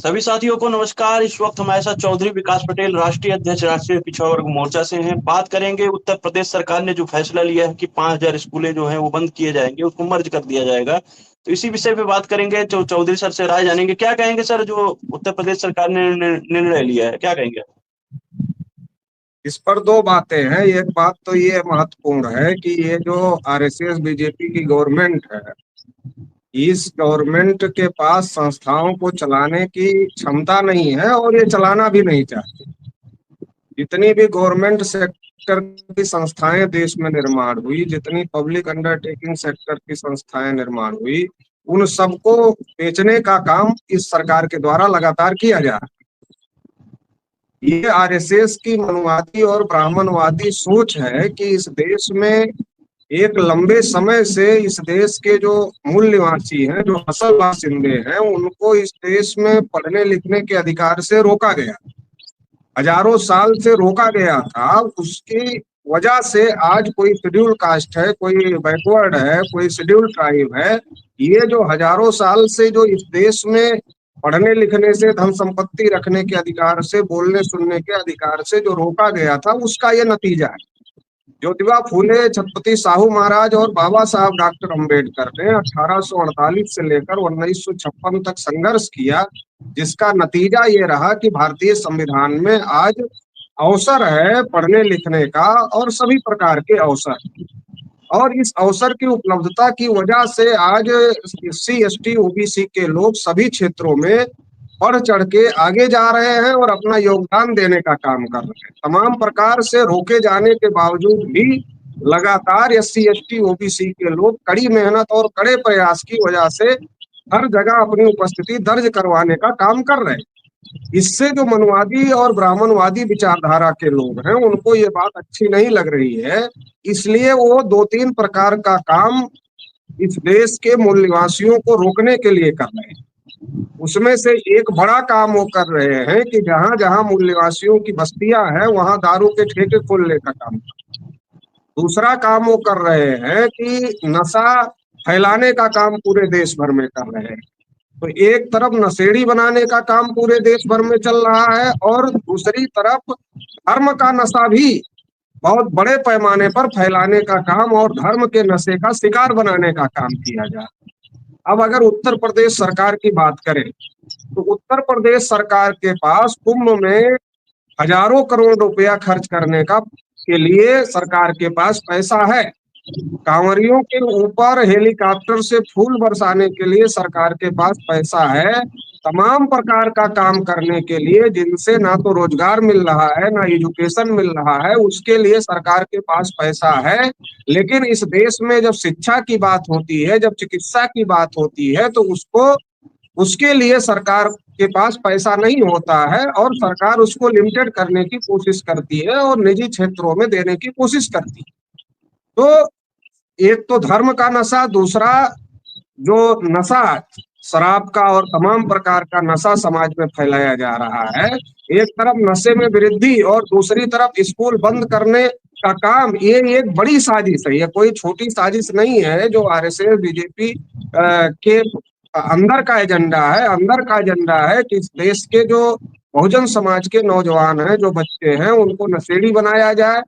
सभी साथियों को नमस्कार। इस वक्त हमारे साथ चौधरी विकास पटेल, राष्ट्रीय अध्यक्ष, राष्ट्रीय पिछड़ा वर्ग मोर्चा से हैं। बात करेंगे उत्तर प्रदेश सरकार ने जो फैसला लिया है कि 5,000 स्कूलें जो हैं वो बंद किए जाएंगे, उसको मर्ज कर दिया जाएगा। तो इसी विषय पे बात करेंगे। चौधरी सर से राय जानेंगे। क्या कहेंगे सर, जो उत्तर प्रदेश सरकार ने निर्णय लिया है, क्या कहेंगे? इस पर दो बातें हैं। एक बात तो ये महत्वपूर्ण है कि ये जो आरएसएस बीजेपी की गवर्नमेंट है, इस गवर्नमेंट के पास संस्थाओं को चलाने की क्षमता नहीं है और ये चलाना भी नहीं चाहती। जितनी भी गवर्नमेंट सेक्टर की संस्थाएं देश में निर्माण हुई, जितनी पब्लिक अंडरटेकिंग सेक्टर की संस्थाएं निर्माण हुई, उन सबको बेचने का काम इस सरकार के द्वारा लगातार किया जा रहा है। ये आरएसएस की मनुवादी और ब्राह्मणवादी सोच है कि इस देश में एक लंबे समय से इस देश के जो मूल निवासी हैं, जो असल बासिंदे हैं, उनको इस देश में पढ़ने लिखने के अधिकार से रोका गया। हजारों साल से रोका गया था। उसकी वजह से आज कोई शेड्यूल कास्ट है, कोई बैकवर्ड है, कोई शेड्यूल ट्राइब है, ये जो हजारों साल से जो इस देश में पढ़ने लिखने से, धन संपत्ति रखने के अधिकार से, बोलने सुनने के अधिकार से जो रोका गया था, उसका ये नतीजा है। ज्योतिबा फूले, छत्रपति साहू महाराज और बाबा साहब डॉक्टर अम्बेडकर ने 1848 से लेकर 1956 तक संघर्ष किया, जिसका नतीजा ये रहा कि भारतीय संविधान में आज अवसर है पढ़ने लिखने का और सभी प्रकार के अवसर। और इस अवसर की उपलब्धता की वजह से आज एससी एसटी ओबीसी के लोग सभी क्षेत्रों में बढ़ चढ़ के आगे जा रहे हैं और अपना योगदान देने का काम कर रहे हैं। तमाम प्रकार से रोके जाने के बावजूद भी लगातार एससी एसटी ओबीसी के लोग कड़ी मेहनत और कड़े प्रयास की वजह से हर जगह अपनी उपस्थिति दर्ज करवाने का काम कर रहे हैं। इससे जो मनुवादी और ब्राह्मणवादी विचारधारा के लोग हैं, उनको ये बात अच्छी नहीं लग रही है। इसलिए वो दो तीन प्रकार का काम इस देश के मूल निवासियों को रोकने के लिए कर रहे हैं। उसमें से एक बड़ा काम वो कर रहे हैं कि जहां जहां मूल निवासियों की बस्तियां हैं, वहां दारू के ठेके खोलने का काम। दूसरा काम वो कर रहे हैं कि नशा फैलाने का काम पूरे देश भर में कर रहे हैं। तो एक तरफ नशेड़ी बनाने का काम पूरे देश भर में चल रहा है और दूसरी तरफ धर्म का नशा भी बहुत बड़े पैमाने पर फैलाने का काम और धर्म के नशे का शिकार बनाने का काम किया जा रहा है। अब अगर उत्तर प्रदेश सरकार की बात करें तो उत्तर प्रदेश सरकार के पास कुंभ में हजारों करोड़ रुपया खर्च करने का के लिए सरकार के पास पैसा है। कांवरियों के ऊपर हेलीकॉप्टर से फूल बरसाने के लिए सरकार के पास पैसा है। तमाम प्रकार का काम करने के लिए, जिनसे ना तो रोजगार मिल रहा है, ना एजुकेशन मिल रहा है, उसके लिए सरकार के पास पैसा है। लेकिन इस देश में जब शिक्षा की बात होती है, जब चिकित्सा की बात होती है, तो उसके लिए सरकार के पास पैसा नहीं होता है और सरकार उसको लिमिटेड करने की कोशिश करती है और निजी क्षेत्रों में देने की कोशिश करती है। तो एक तो धर्म का नशा, दूसरा जो नशा शराब का और तमाम प्रकार का नशा समाज में फैलाया जा रहा है। एक तरफ नशे में वृद्धि और दूसरी तरफ स्कूल बंद करने का काम, ये एक बड़ी साजिश है। ये कोई छोटी साजिश नहीं है जो आरएसएस बीजेपी के अंदर का एजेंडा है। अंदर का एजेंडा है कि इस देश के जो बहुजन समाज के नौजवान हैं, जो बच्चे हैं, उनको नशेड़ी बनाया जाए,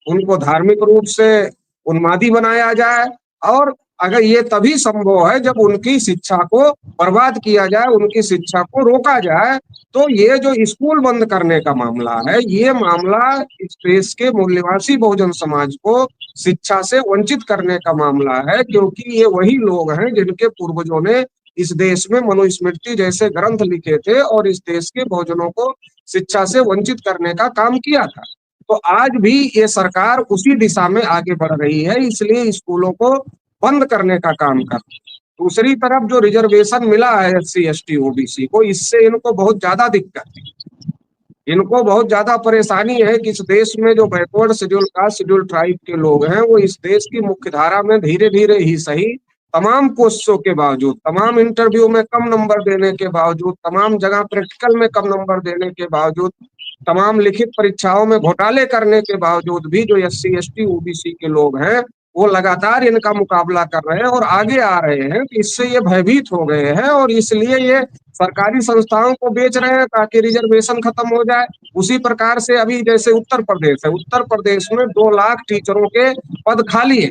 उनको धार्मिक रूप से उन्मादी बनाया जाए। और अगर ये तभी संभव है जब उनकी शिक्षा को बर्बाद किया जाए, उनकी शिक्षा को रोका जाए। तो ये जो स्कूल बंद करने का मामला है, ये मामला इस देश के मूल निवासी बहुजन समाज को शिक्षा से वंचित करने का मामला है, क्योंकि ये वही लोग हैं जिनके पूर्वजों ने इस देश में मनुस्मृति जैसे ग्रंथ लिखे थे और इस देश के बहुजनों को शिक्षा से वंचित करने का काम किया था। तो आज भी ये सरकार उसी दिशा में आगे बढ़ रही है, इसलिए स्कूलों को बंद करने का काम कर रही है। दूसरी तरफ जो रिजर्वेशन मिला है एससी एसटी ओबीसी को, इससे इनको बहुत ज्यादा दिक्कत है। इनको बहुत ज्यादा परेशानी है कि इस देश में जो backward schedule caste, schedule tribe के लोग हैं, वो इस देश की मुख्य धारा में धीरे धीरे ही सही, तमाम कोशिशों के बावजूद, तमाम इंटरव्यू में कम नंबर देने के बावजूद, तमाम जगह प्रैक्टिकल में कम नंबर देने के बावजूद, तमाम लिखित परीक्षाओं में घोटाले करने के बावजूद भी जो एससी एसटी ओबीसी के लोग हैं, वो लगातार इनका मुकाबला कर रहे हैं और आगे आ रहे हैं। तो इससे ये भयभीत हो गए हैं और इसलिए ये सरकारी संस्थाओं को बेच रहे हैं ताकि रिजर्वेशन खत्म हो जाए। उसी प्रकार से अभी जैसे उत्तर प्रदेश है, उत्तर प्रदेश में 2 लाख टीचरों के पद खाली है।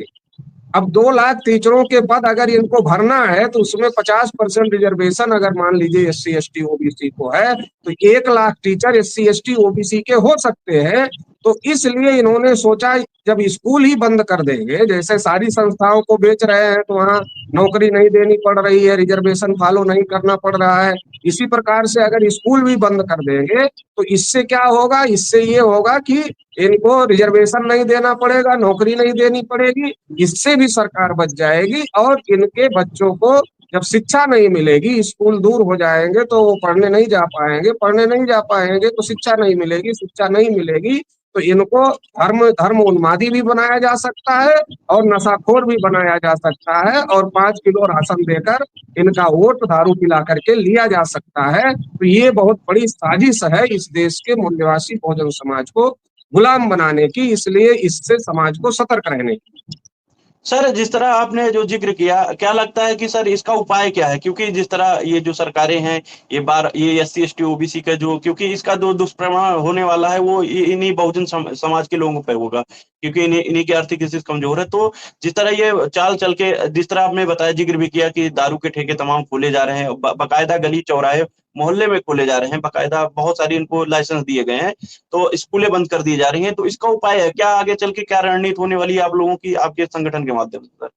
अब 2 लाख टीचरों के पद अगर इनको भरना है तो उसमें 50% रिजर्वेशन अगर मान लीजिए SC ST OBC को है तो 1 lakh teacher SC ST OBC के हो सकते हैं। तो इसलिए इन्होंने सोचा जब स्कूल ही बंद कर देंगे, जैसे सारी संस्थाओं को बेच रहे हैं तो वहाँ नौकरी नहीं देनी पड़ रही है, रिजर्वेशन फॉलो नहीं करना पड़ रहा है, इसी प्रकार से अगर स्कूल भी बंद कर देंगे तो इससे क्या होगा, इससे ये होगा कि इनको रिजर्वेशन नहीं देना पड़ेगा, नौकरी नहीं देनी पड़ेगी, इससे भी सरकार बच जाएगी। और इनके बच्चों को जब शिक्षा नहीं मिलेगी, स्कूल दूर हो जाएंगे तो वो पढ़ने नहीं जा पाएंगे, पढ़ने नहीं जा पाएंगे तो शिक्षा नहीं मिलेगी, शिक्षा नहीं मिलेगी तो इनको धर्म धर्म उन्मादी भी बनाया जा सकता है और नशाखोर भी बनाया जा सकता है और 5 किलो राशन देकर इनका वोट दारू पिला करके लिया जा सकता है। तो ये बहुत बड़ी साजिश है इस देश के मूल्यवासी बहुजन समाज को गुलाम बनाने की, इसलिए इससे समाज को सतर्क रहने की। सर, जिस तरह आपने जो जिक्र किया, क्या लगता है कि सर इसका उपाय क्या है? क्योंकि जिस तरह ये जो सरकारें हैं, ये SC ST OBC का जो, क्योंकि इसका जो दुष्परिणाम होने वाला है वो इन्हीं बहुजन समाज के लोगों पर होगा, क्योंकि इन्हीं की आर्थिक स्थिति कमजोर है। तो जिस तरह ये चाल चल के, जिस तरह आपने बताया, जिक्र भी किया कि दारू के ठेके तमाम खोले जा रहे हैं, बाकायदा गली चौराहे मोहल्ले में खोले जा रहे हैं, बाकायदा बहुत सारी इनको लाइसेंस दिए गए हैं, तो स्कूलें बंद कर दी जा रही हैं। तो इसका उपाय है क्या? आगे चल के क्या रणनीति होने वाली है आप लोगों की, आपके संगठन के माध्यम से?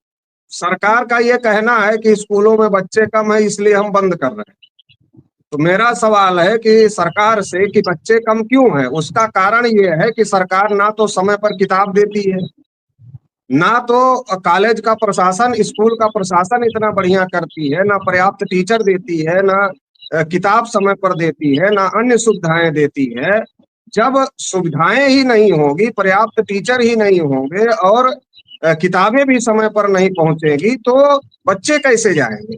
सरकार का ये कहना है कि स्कूलों में बच्चे कम है इसलिए हम बंद कर रहे हैं। तो मेरा सवाल है कि सरकार से कि बच्चे कम क्यों हैं? उसका कारण ये है कि सरकार ना तो समय पर किताब देती है, ना तो कॉलेज का प्रशासन, स्कूल का प्रशासन इतना बढ़िया करती है, ना पर्याप्त टीचर देती है, ना किताब समय पर देती है, ना अन्य सुविधाएं देती है। जब सुविधाएं ही नहीं होगी, पर्याप्त टीचर ही नहीं होंगे और किताबें भी समय पर नहीं पहुंचेगी तो बच्चे कैसे जाएंगे?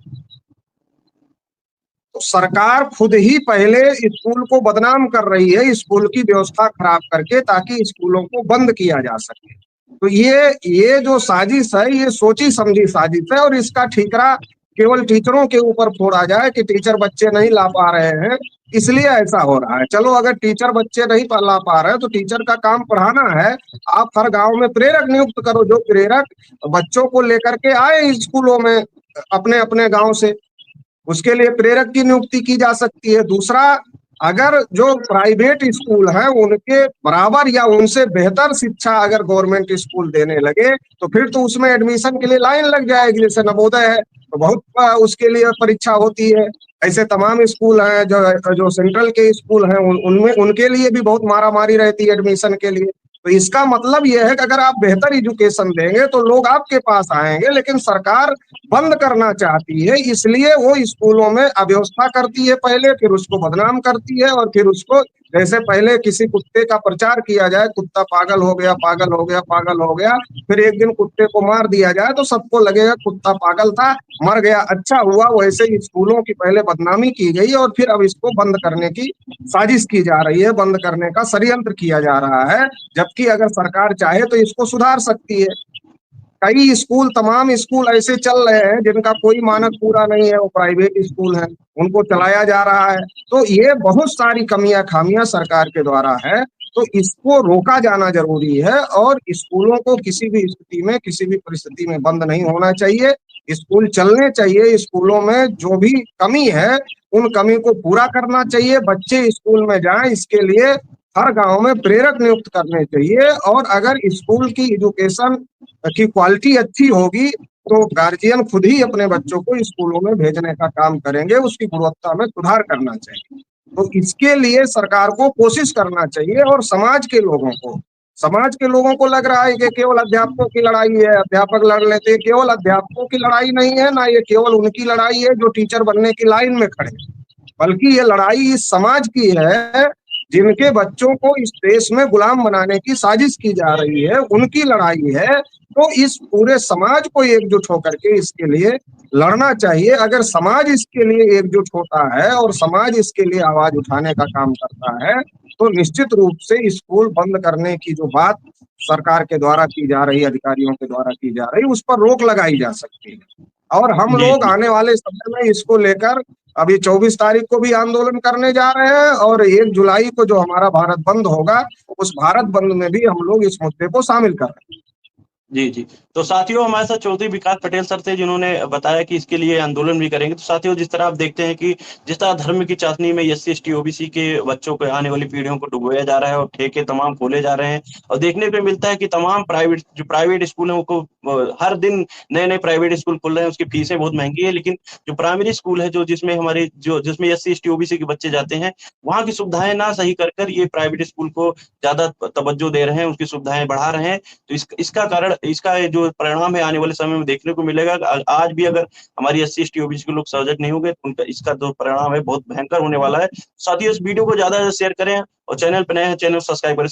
तो सरकार खुद ही पहले स्कूल को बदनाम कर रही है, स्कूल की व्यवस्था खराब करके, ताकि स्कूलों को बंद किया जा सके। तो ये जो साजिश है, ये सोची समझी साजिश है और इसका ठीकरा केवल टीचरों के ऊपर फोड़ा जाए कि टीचर बच्चे नहीं ला पा रहे हैं इसलिए ऐसा हो रहा है। चलो, अगर टीचर बच्चे नहीं ला पा रहे हैं तो टीचर का काम पढ़ाना है, आप हर गांव में प्रेरक नियुक्त करो, जो प्रेरक बच्चों को लेकर के आए स्कूलों में अपने अपने गांव से, उसके लिए प्रेरक की नियुक्ति की जा सकती है। दूसरा, अगर जो प्राइवेट स्कूल हैं उनके बराबर या उनसे बेहतर शिक्षा अगर गवर्नमेंट स्कूल देने लगे तो फिर तो उसमें एडमिशन के लिए लाइन लग जाएगी। जैसे नवोदय है तो बहुत उसके लिए परीक्षा होती है, ऐसे तमाम स्कूल हैं जो सेंट्रल के स्कूल हैं उनमें उनके लिए भी बहुत मारामारी रहती है एडमिशन के लिए। तो इसका मतलब यह है कि अगर आप बेहतर एजुकेशन देंगे तो लोग आपके पास आएंगे, लेकिन सरकार बंद करना चाहती है, इसलिए वो स्कूलों में अव्यवस्था करती है पहले, फिर उसको बदनाम करती है और फिर उसको, जैसे पहले किसी कुत्ते का प्रचार किया जाए, कुत्ता पागल हो गया, पागल हो गया, पागल हो गया, फिर एक दिन कुत्ते को मार दिया जाए तो सबको लगेगा कुत्ता पागल था, मर गया, अच्छा हुआ। वैसे ही स्कूलों की पहले बदनामी की गई और फिर अब इसको बंद करने की साजिश की जा रही है, बंद करने का षड्यंत्र किया जा रहा है। जबकि अगर सरकार चाहे तो इसको सुधार सकती है। कई स्कूल, तमाम स्कूल ऐसे चल रहे हैं जिनका कोई मानक पूरा नहीं है, वो प्राइवेट स्कूल हैं, उनको चलाया जा रहा है। तो ये बहुत सारी कमियां खामियां सरकार के द्वारा है, तो इसको रोका जाना जरूरी है और स्कूलों को किसी भी स्थिति में, किसी भी परिस्थिति में बंद नहीं होना चाहिए। स्कूल चलने चाहिए, स्कूलों में जो भी कमी है उन कमी को पूरा करना चाहिए, बच्चे स्कूल में जाएं, इसके लिए हर गांव में प्रेरक नियुक्त करने चाहिए। और अगर स्कूल की एजुकेशन की क्वालिटी अच्छी होगी तो गार्जियन खुद ही अपने बच्चों को स्कूलों में भेजने का काम करेंगे, उसकी गुणवत्ता में सुधार करना चाहिए। तो इसके लिए सरकार को कोशिश करना चाहिए और समाज के लोगों को लग रहा है कि केवल अध्यापकों की लड़ाई है, अध्यापक लड़ लेते हैं। केवल अध्यापकों की लड़ाई नहीं है, ना ये केवल उनकी लड़ाई है जो टीचर बनने की लाइन में खड़े, बल्कि ये लड़ाई इस समाज की है जिनके बच्चों को इस देश में गुलाम बनाने की साजिश की जा रही है, उनकी लड़ाई है। तो इस पूरे समाज को एकजुट होकर के इसके लिए लड़ना चाहिए। अगर समाज इसके लिए एकजुट होता है और समाज इसके लिए आवाज उठाने का काम करता है, तो निश्चित रूप से स्कूल बंद करने की जो बात सरकार के द्वारा की जा रही, अधिकारियों के द्वारा की जा रही, उस पर रोक लगाई जा सकती है। और हम जी लोग जी आने वाले समय में इसको लेकर अभी 24 तारीख को भी आंदोलन करने जा रहे हैं, और 1 जुलाई को जो हमारा भारत बंद होगा, उस भारत बंद में भी हम लोग इस मुद्दे को शामिल कर रहे हैं। जी, जी। तो साथियों हमारे साथ चौधरी विकास पटेल सर थे जिन्होंने बताया कि इसके लिए आंदोलन भी करेंगे। तो साथियों जिस तरह आप देखते हैं कि जिस तरह धर्म की चाशनी में एससी, एसटी, ओबीसी के बच्चों को आने वाली पीढ़ियों को डुबोया जा रहा है और ठेके तमाम खोले जा रहे हैं और देखने को मिलता है कि तमाम प्राइवेट स्कूल हैं उनको हर दिन नए-नए प्राइवेट स्कूल खुल रहे हैं, उसकी फीसें बहुत महँगी है। लेकिन जो प्राइमरी स्कूल है जो जिसमें एससी, एसटी, ओबीसी के बच्चे जाते हैं, वहाँ की सुविधाएँ ना सही कर ये प्राइवेट स्कूल को ज़्यादा तवज्जो दे रहे हैं, उसकी सुविधाएँ बढ़ा रहे हैं। तो इसका कारण इसका जो परिणाम है आने वाले समय में देखने को मिलेगा। आज भी अगर हमारी एससी, एसटी, ओबीसी के लोग सजग नहीं होंगे तो उनका इसका जो परिणाम है बहुत भयंकर होने वाला है। साथ ही इस वीडियो को ज़्यादा से ज़्यादा शेयर करें और चैनल पे नए हैं, चैनल सब्सक्राइब करें।